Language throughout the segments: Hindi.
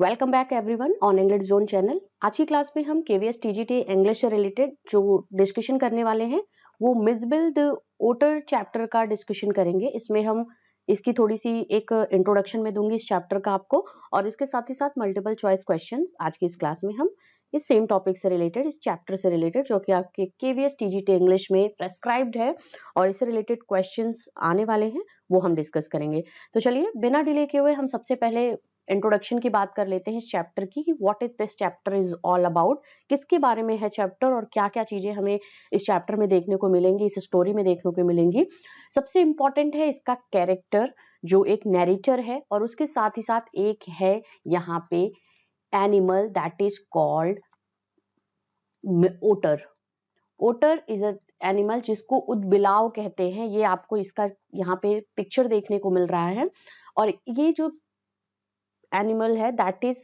Welcome back everyone on English zone channel. आज की क्लास में हम केवीएस टीजीटी इंग्लिश से रिलेटेड जो डिस्कशन करने वाले हैं वो मिसबिल द ओटर चैप्टर का डिस्कशन करेंगे। इसमें हम इसकी थोड़ी सी एक इंट्रोडक्शन में दूंगी इस चैप्टर का आपको, और इसके साथ ही साथ मल्टीपल चॉइस क्वेश्चंस आज की इस क्लास में हम इस सेम टॉपिक से रिलेटेड, इस चैप्टर से रिलेटेड जो कि आपके केवीएस टीजीटी इंग्लिश में प्रेस्क्राइब्ड है और इससे रिलेटेड क्वेश्चंस आने वाले हैं वो हम डिस्कस करेंगे। तो चलिए बिना डिले किए हुए हम सबसे पहले इंट्रोडक्शन की बात कर लेते हैं इस चैप्टर की कि what is this chapter is all about, किसके बारे में है चैप्टर और क्या क्या चीजें हमें इस चैप्टर में देखने को मिलेंगी, इस स्टोरी में देखने को मिलेंगी। सबसे इंपॉर्टेंट है इसका कैरेक्टर जो एक नैरेटर है, और उसके साथ ही साथ एक है यहाँ पे animal that is called otter. Otter is a animal जिसको उदबिलाव कहते हैं। ये आपको इसका यहाँ पे पिक्चर देखने को मिल रहा है, और ये जो एनिमल है that is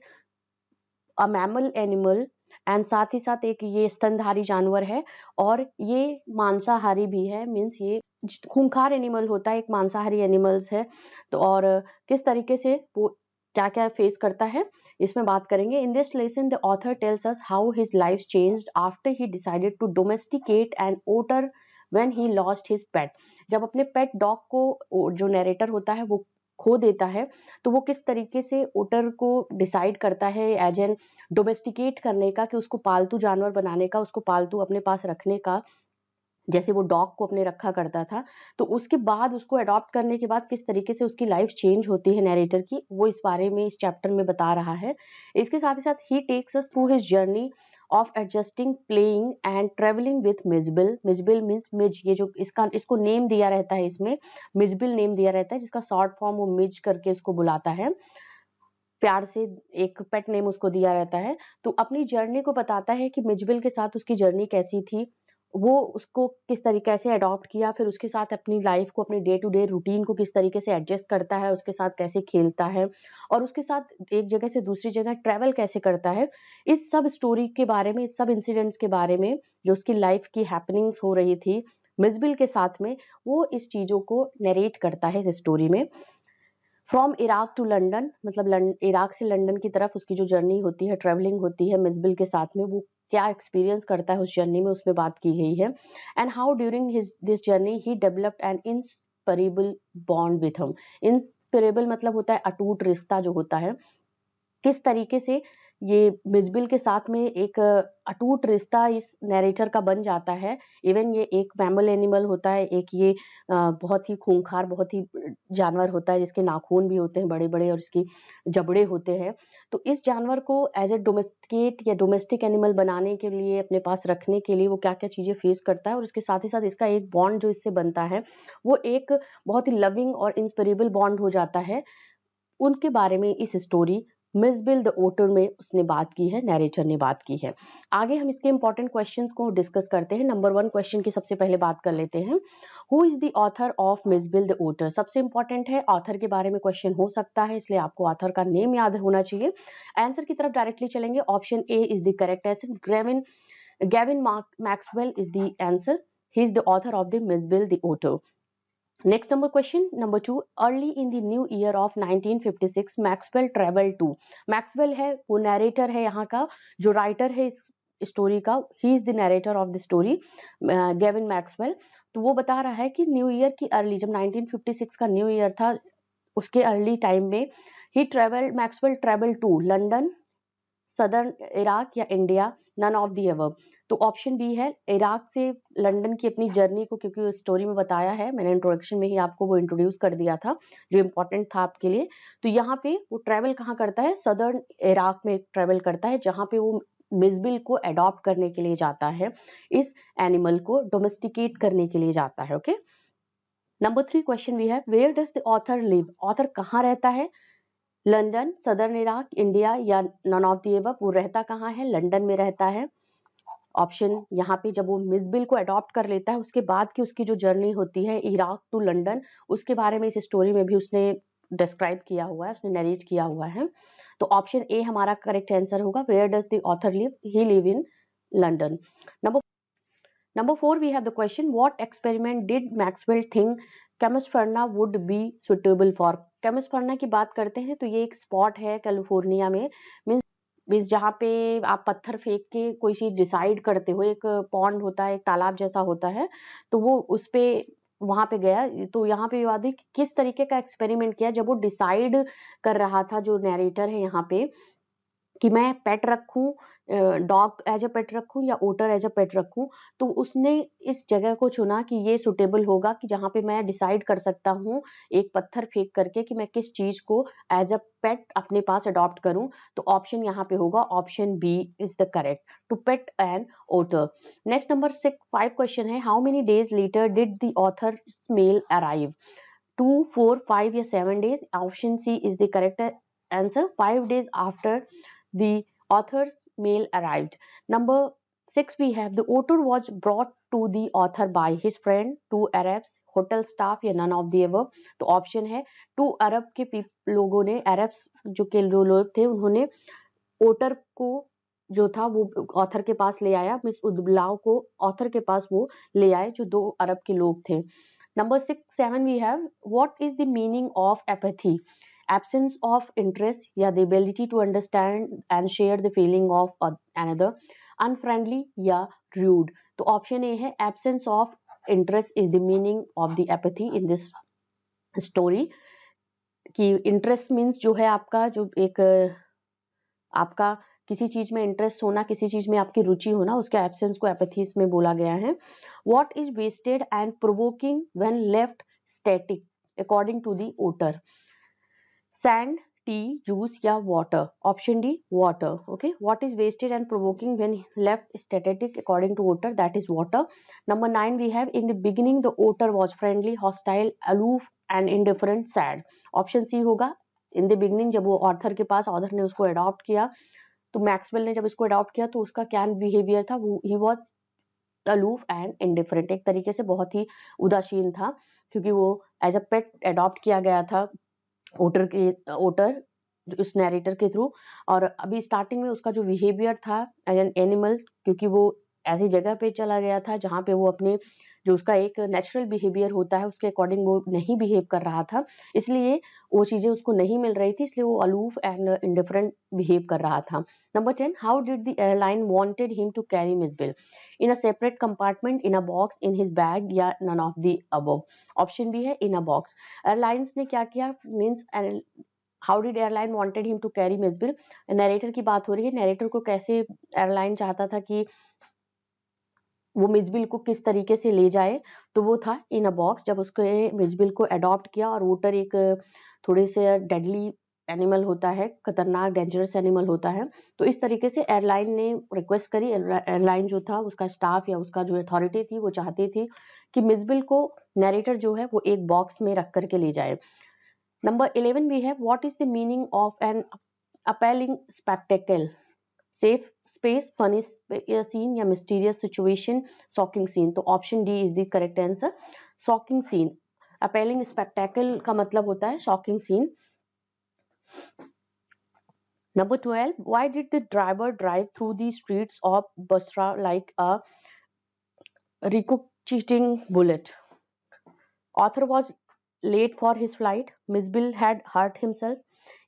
a mammal animal, and साथ ही साथ एक ये स्तनधारी जानवर है और ये मांसाहारी भी है। मीन्स ये खूंखार एनिमल होता है, एक मांसाहारी एनिमल्स है। तो और किस तरीके से वो क्या क्या फेस करता है इसमें बात करेंगे। In this lesson the author tells us how his life changed after he decided to domesticate an otter when he lost his pet. जब अपने पेट डॉग को जो नरेटर होता है वो खो देता है, तो वो किस तरीके से ओटर को डिसाइड करता है एज एन डोमेस्टिकेट करने का, कि उसको पालतू जानवर बनाने का, उसको पालतू अपने पास रखने का, जैसे वो डॉग को अपने रखा करता था। तो उसके बाद उसको अडॉप्ट करने के बाद किस तरीके से उसकी लाइफ चेंज होती है नरेटर की, वो इस बारे में इस चैप्टर में बता रहा है। इसके साथ ही साथ ही takes us through his journey of adjusting, playing and travelling with Mijbil. Mijbil means Mij, ये जो इसको नेम दिया रहता है, इसमें मिजबिल नेम दिया रहता है जिसका शॉर्ट फॉर्म वो मिज करके उसको बुलाता है, प्यार से एक पेट नेम उसको दिया रहता है। तो अपनी जर्नी को बताता है कि मिजबिल के साथ उसकी जर्नी कैसी थी, वो उसको किस तरीके से अडॉप्ट किया, फिर उसके साथ अपनी लाइफ को, अपनी डे टू डे रूटीन को किस तरीके से एडजस्ट करता है, उसके साथ कैसे खेलता है और उसके साथ एक जगह से दूसरी जगह ट्रैवल कैसे करता है। इस सब स्टोरी के बारे में, इस सब इंसिडेंट्स के बारे में जो उसकी लाइफ की हैपनिंग्स हो रही थी मिजबिल के साथ में, वो इस चीजों को नरेट करता है इस स्टोरी में। फ्रॉम इराक टू लंदन, मतलब इराक से लंदन की तरफ उसकी जो जर्नी होती है, ट्रेवलिंग होती है मिसबिल के साथ में, वो क्या एक्सपीरियंस करता है उस जर्नी में, उसमें बात की गई है। And how during his this journey he developed an inseparable bond with him. Inseparable मतलब होता है अटूट रिश्ता जो होता है, किस तरीके से ये मिसबिल के साथ में एक अटूट रिश्ता इस नैरेटर का बन जाता है। इवन ये एक मैमल एनिमल होता है, एक ये बहुत ही खूंखार, बहुत ही जानवर होता है जिसके नाखून भी होते हैं बड़े बड़े और इसकी जबड़े होते हैं। तो इस जानवर को एज ए डोमेस्टिकेट या डोमेस्टिक एनिमल बनाने के लिए, अपने पास रखने के लिए वो क्या क्या चीजें फेस करता है, और इसके साथ ही साथ इसका एक बॉन्ड जो इससे बनता है वो एक बहुत ही लविंग और इंस्पिरेबल बॉन्ड हो जाता है। उनके बारे में इस स्टोरी मिसबिल द ओटर में उसने बात की है, नैरेटर ने बात की है। आगे हम इसके इंपॉर्टेंट क्वेश्चंस को डिस्कस करते हैं। नंबर 1 क्वेश्चन की सबसे पहले बात कर लेते हैं। Who is the author of Mijbil the otter. सबसे इंपॉर्टेंट है, ऑथर के बारे में क्वेश्चन हो सकता है, इसलिए आपको ऑथर का नेम याद होना चाहिए। आंसर की तरफ डायरेक्टली चलेंगे। Option A is the correct answer. Gavin Maxwell is the answer. He is the author of the Mijbil the otter. Next number question, number 2, early in the new year of 1956 Maxwell traveled to। Maxwell है वो नरेटर है यहाँ का, जो राइटर है इस स्टोरी का, ही is the narrator of the story, Gavin Maxwell. तो वो बता रहा है कि न्यू ईयर की अर्ली, जब 1956 का न्यू ईयर था उसके अर्ली टाइम में, Maxwell travel to London, southern Iraq या India, none of the above. तो ऑप्शन बी है, इराक से लंदन की अपनी जर्नी को, क्योंकि उस स्टोरी में बताया है, मैंने इंट्रोडक्शन में ही आपको वो इंट्रोड्यूस कर दिया था जो इंपॉर्टेंट था आपके लिए। तो यहाँ पे वो ट्रेवल कहाँ करता है, सदर्न इराक में ट्रेवल करता है, जहाँ पे वो मिसबिल को अडॉप्ट करने के लिए जाता है, इस एनिमल को डोमेस्टिकेट करने के लिए जाता है। ओके, नंबर 3 क्वेश्चन वी है, where does the author live. Author कहाँ रहता है, लंदन, सदर्न इराक, इंडिया या नन ऑफ दी अबव। वो रहता कहाँ है, लंदन में रहता है। ऑप्शन यहाँ पे, जब वो मिसबिल को अडॉप्ट कर लेता है उसके बाद की उसकी जो जर्नी होती है इराक टू लंदन, उसके बारे में इस स्टोरी में भी उसने डिस्क्राइब किया हुआ है, उसने नरेट किया हुआ है। तो ऑप्शन ए हमारा करेक्ट आंसर होगा, where does the author live, he live in London. Number 4 we have the question, what experiment did Maxwell think Camusfearna would be suitable for. Camusfearna की बात करते हैं तो ये एक स्पॉट है कैलिफोर्निया में, मीन्स जहाँ पे आप पत्थर फेंक के कोई चीज डिसाइड करते हो, एक पॉन्ड होता है, एक तालाब जैसा होता है, तो वो उस पे वहां पे गया। तो यहाँ पे वादी किस तरीके का एक्सपेरिमेंट किया, जब वो डिसाइड कर रहा था, जो नरेटर है यहाँ पे, कि मैं पेट रखूं, डॉग एज अ पेट रखूं या ओटर एज अ पेट रखूं, तो उसने इस जगह को चुना कि ये सुटेबल होगा, कि जहां पे मैं डिसाइड कर सकता हूं एक पत्थर फेंक करके कि मैं किस चीज को एज अ पेट अपने पास अडॉप्ट करूं। तो ऑप्शन यहाँ पे होगा option B is the correct, to pet an otter. Next number 5 question है, how many days later did the author mail arrive? 2, 4, 5 या 7 days? Option C is the correct answer. 5 days after the author's mail arrived. Number 6 we have, the author was brought to the author by his friend, 2 Arabs, hotel staff या none of the above? तो ऑप्शन है 2 अरब के लोगों ने, अरब्स जो के लोग थे, उन्होंने ओटर को जो था वो ऑथर के पास ले आया, मिस उदबिलाव को ऑथर के पास वो ले आए, जो 2 अरब के लोग थे। Number 6, 7 we have, what is the meaning of apathy? Absence of interest या the ability to understand and share the feeling of another, unfriendly या rude? तो ऑप्शन ए है absence of interest is the meaning of the apathy in this story। कि इंटरेस्ट मीन्स जो है आपका, जो एक आपका किसी चीज में इंटरेस्ट होना, किसी चीज में आपकी रुचि होना, उसके एब्सेंस को एपैथीज में बोला गया है। What is wasted and provoking when left static according to the otter? Sand, tea, juice या water? Option D water. Okay, what is wasted and provoking when left static according to otter? That is water. Number 9 we have, in the beginning the otter was friendly, hostile, aloof and indifferent, sad? Option C होगा, इन द बिगिनिंग जब वो ऑथर के पास, ऑथर ने उसको अडॉप्ट किया, तो मैक्सवेल ने जब इसको अडॉप्ट किया तो उसका क्या बिहेवियर था, वो he was aloof and indifferent, एक तरीके से बहुत ही उदासीन था, क्योंकि वो एज अ पेट अडॉप्ट किया गया था ओटर उस नैरेटर के थ्रू। और अभी स्टार्टिंग में उसका जो बिहेवियर था एज एन एनिमल, क्योंकि वो ऐसी जगह पे चला गया था जहाँ पे वो अपने जो उसका एक नेचुरल बिहेवियर होता है उसके अकॉर्डिंग वो नहीं बिहेव कर रहा था, इसलिए वो चीजें उसको नहीं मिल रही थी, इसलिए वो अलूफ एंड इंडिफरेंट बिहेव कर रहा था। Number 10, how did the airline wanted him to carry Misbill? In a separate compartment, in a box, in his bag या none of the above? Option B है इन अ बॉक्स। एयरलाइंस ने क्या किया, means how did airline wanted him to carry Misbill? Narrator की बात हो रही है, नरेटर को कैसे एयरलाइन चाहता था कि वो मिसबिल को किस तरीके से ले जाए, तो वो था इन अ बॉक्स। जब उसके मिसबिल को अडॉप्ट किया, और वोटर एक थोड़े से डेडली एनिमल होता है, खतरनाक डेंजरस एनिमल होता है, तो इस तरीके से एयरलाइन ने रिक्वेस्ट करी। एयरलाइन जो था, उसका स्टाफ या उसका जो अथॉरिटी थी, वो चाहती थी कि मिसबिल को नरेटर जो है वो एक बॉक्स में रख करके ले जाए। नंबर 11 भी है, what is the meaning of an appealing spectacle? Safe space, funny scene या मिस्टीरियस सिचुएशन, शॉकिंग सीन? तो option D is the correct answer, shocking scene. Appealing spectacle का मतलब होता है shocking scene. Number 12, why did the driver drive through the streets of Basra like a ricocheting bullet? Author was late for his flight, Misbill had hurt himself,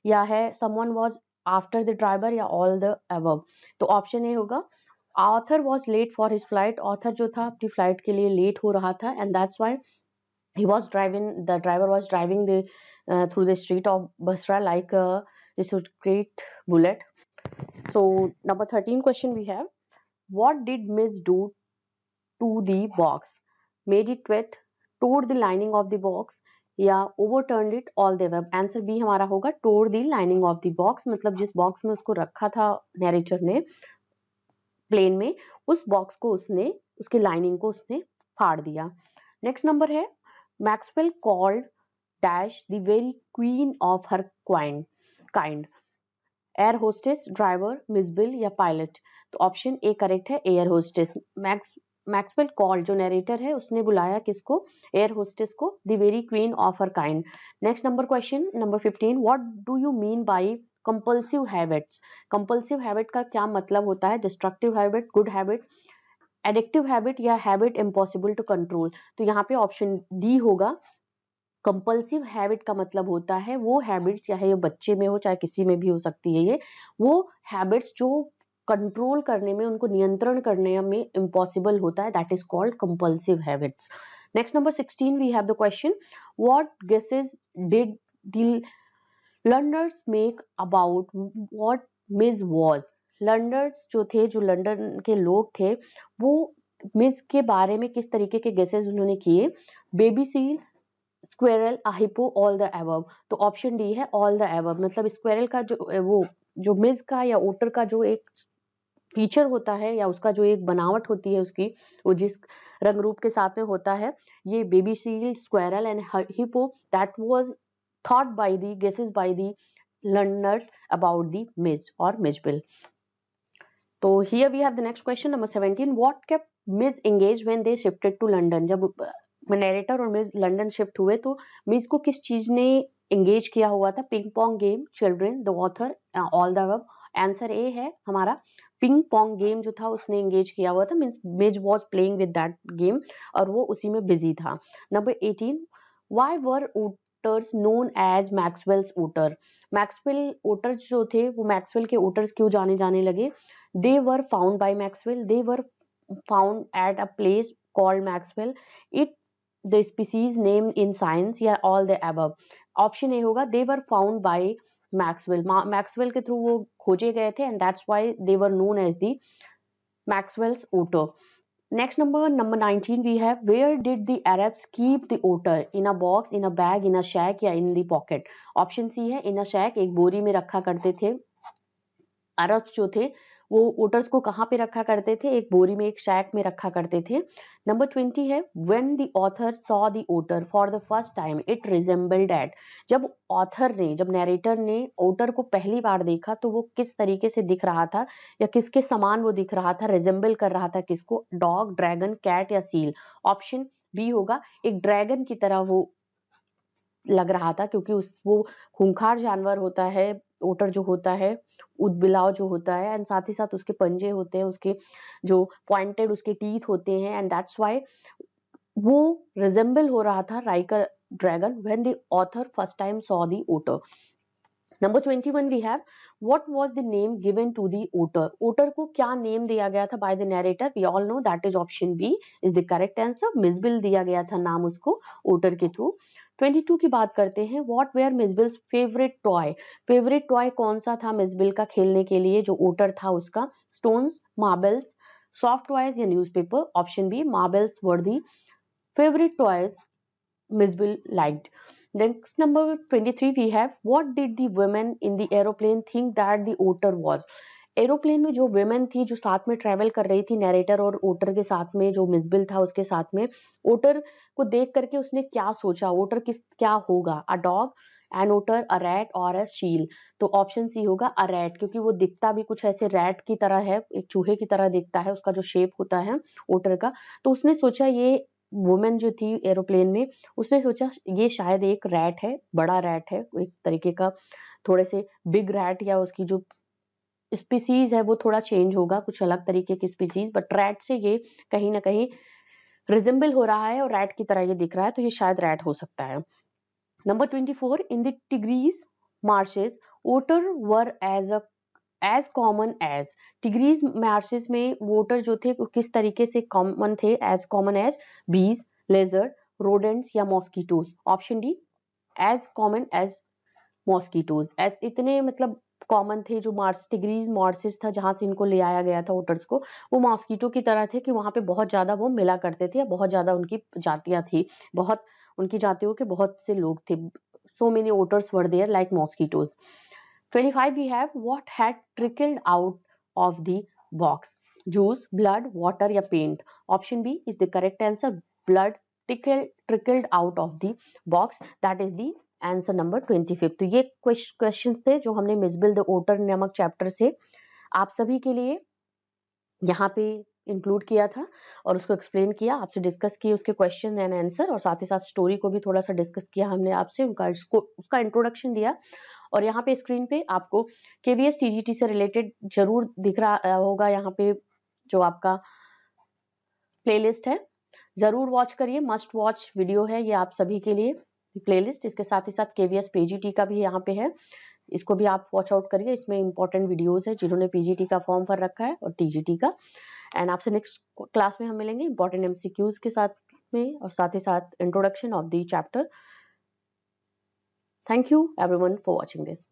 या है someone was after the driver, या all the above? तो ऑप्शन ए होगा, author was late for his flight, author जो था अपनी फ्लाइट के लिए लेट हो रहा था, and that's why he was driving, the driver was driving the through the street of Basra like a great bullet. So number 13 question we have, what did Miss do to the box? Made it wet, tore the lining of the box, या overturned it, all the above? Answer B हमारा होगा tore the lining of the box, मतलब जिस बॉक्स में उसको रखा था नैरेटर ने प्लेन में, उस बॉक्स को उसने, उसकी लाइनिंग को उसने फाड़ दिया। नेक्स्ट नंबर है, Maxwell called dash the very queen of her kind, air hostess, driver, Mijbil या पायलट? तो ऑप्शन ए करेक्ट है, एयर होस्टेस। मैक्सवेल कॉल जो नरेटर है उसने बुलाया किसको? एयर होस्टेस को, the very queen of her kind. Next number question number 15, what do you mean by compulsive habits? Compulsive habit का क्या मतलब होता है? Destructive habit, good habit, addictive habit या हैबिट इम्पॉसिबल टू कंट्रोल? तो यहाँ पे ऑप्शन डी होगा, कंपल्सिव हैबिट का मतलब होता है वो हैबिट, चाहे ये बच्चे में हो चाहे किसी में भी हो सकती है, ये वो हैबिट्स जो कंट्रोल करने में, उनको नियंत्रण करने में इम्पॉसिबल होता है, that is called compulsive habits. Next number 16 we have the question, what guesses did the learners make about what Mij was. Learners जो थे, जो लंदन के लोग थे, वो मिस के बारे में किस तरीके के गेसेस उन्होंने किए। Baby seal, squirrel, hippo, all the above. तो ऑप्शन डी है ऑल द अबव, मतलब स्क्वेरल का वो जो मिस का या ओटर का जो एक फीचर होता है या उसका जो एक बनावट होती है उसकी, वो जिस रंग रूप के साथ में होता है, ये baby seal, squirrel and hippo, that was thought by the guesses by the learners about the Mij और मिसबिल। तो here we have the next question number 17, what kept Mij engage when they shifted to London. जब नरेटर और मिस लंदन शिफ्ट हुए तो मिस को किस चीज ने एंगेज किया हुआ था। Ping pong game, children, the author, all the above. Answer A है हमारा, पिंग पोंग गेम जो था उसने एंगेज किया हुआ था, means Mij was playing with that game और वो उसी में बिजी था। Number 18, why were otters known as Maxwell's otter. Maxwell otters जो थे वो मैक्सवेल के ओटर्स क्यों जाने जाने लगे। They were found by Maxwell, they were found at a place called Maxwell, it the species name in science, या all the above. Option A होगा, they were found by Maxwell, Maxwell के थ्रू वो खोजे गए थे and that's why they were known as the Maxwell's otter. Next number 19 we have, where did the Arabs keep the otter, in a box, in a bag, in a shack या in the pocket। Option C है in a shack, एक बोरी में रखा करते थे। अरब्स जो थे वो ओटर्स को कहाँ पे रखा करते थे, एक बोरी में, एक शैक में रखा करते थे। नंबर 20 है, when the author saw the otter for the first time it resembled at. जब ऑथर ने, जब नरेटर ने ओटर को पहली बार देखा तो वो किस तरीके से दिख रहा था या किसके समान वो दिख रहा था, रिजेंबल कर रहा था किसको, डॉग, ड्रैगन, कैट या सील। ऑप्शन बी होगा, एक ड्रैगन की तरह वो लग रहा था, क्योंकि उस वो खूंखार जानवर होता है ओटर जो होता है, ऊदबिलाव जो होता है, एंड साथ ही साथ उसके पंजे होते हैं, उसके जो पॉइंटेड उसके टीथ होते हैं, एंड दैट्स व्हाई वो रिजेंबल हो रहा था like a dragon when the author first time saw the otter. Number 21 we have, what was the name given to the otter. Otter को क्या नेम दिया गया था by the narrator, we all know that is option B is the correct answer, Mijbil दिया गया था नाम उसको ओटर के थ्रू। 22 की बात करते हैं, what were Mijbil's favourite toy. Favourite toy कौन सा था मिसबिल का खेलने के लिए जो ओटर था उसका, स्टोन्स, मार्बल्स, सॉफ्ट टॉयज या newspaper. Option B, marbles were the favorite toys Misbill liked. Next number 23 we have, what did the women in the aeroplane think that the otter was। Aeroplane में जो women थी जो साथ में ट्रेवल कर रही थी नरेटर और ओटर के साथ में, जो मिसबिल था उसके साथ में, ओटर को देख करके उसने क्या सोचा, ओटर किस क्या होगा, a dog, an otter, a rat और अ शील। तो ऑप्शन सी होगा अ रैट, क्योंकि वो दिखता भी कुछ ऐसे रैट की तरह है, एक चूहे की तरह दिखता है, उसका जो शेप होता है ओटर का। तो उसने सोचा, ये वुमेन जो थी एरोप्लेन में, उसने सोचा ये शायद एक रैट है, बड़ा रैट है, एक तरीके का थोड़े से बिग रैट, या उसकी जो स्पीसीज है वो थोड़ा चेंज होगा, कुछ अलग तरीके की स्पीसीज, बट रैट से ये कहीं ना कहीं रिजेंबल हो रहा है और रैट की तरह ये दिख रहा है, तो ये शायद रैट हो सकता है। Number 24, in the Tigris marshes otter were as common as. Tigris marshes में वोटर जो थे वो किस तरीके से कॉमन थे, as common as bees, lasers, rodents या mosquitoes. Option D, as common as mosquitoes. इतने मतलब कॉमन थे जो मार्स टिग्रीज मार्सेस था जहां से इनको ले आया गया था ओटर्स को, वो मॉस्किटो की तरह थे कि वहां पे बहुत ज्यादा वो मिला करते थे, या बहुत ज्यादा उनकी जातियां थी, बहुत उनकी जातियों के बहुत से लोग थे। So many otters were there like mosquitoes. 25 we have, what had trickled out of the box, juice, blood, water या paint। option B is the correct answer, blood trickled out of the box, that is the answer number 25। तो ये क्वेश्चन थे जो हमने मिसबिल द ओटर नामक चैप्टर से आप सभी के लिए यहाँ पे इंक्लूड किया था और उसको एक्सप्लेन किया, आपसे डिस्कस किए उसके क्वेश्चन एंड आंसर, और साथ ही साथ स्टोरी को भी थोड़ा सा डिस्कस किया हमने आपसे, उसका इंट्रोडक्शन दिया। और यहाँ पे स्क्रीन पे आपको केवीएस टीजीटी से रिलेटेड जरूर दिख रहा होगा, यहाँ पे जो आपका प्लेलिस्ट है जरूर वॉच करिए, मस्ट वॉच वीडियो है ये आप सभी के लिए। प्लेलिस्ट। इसके साथ ही साथ KVS PGT का भी यहाँ पे है, इसको भी आप वॉच आउट करिए। इसमें इंपॉर्टेंट वीडियोस है जिन्होंने PGT का फॉर्म भर रखा है और TGT का। एंड आपसे नेक्स्ट क्लास में हम मिलेंगे इंपॉर्टेंट MCQs के साथ में और साथ ही साथ introduction of the chapter. Thank you everyone for watching this.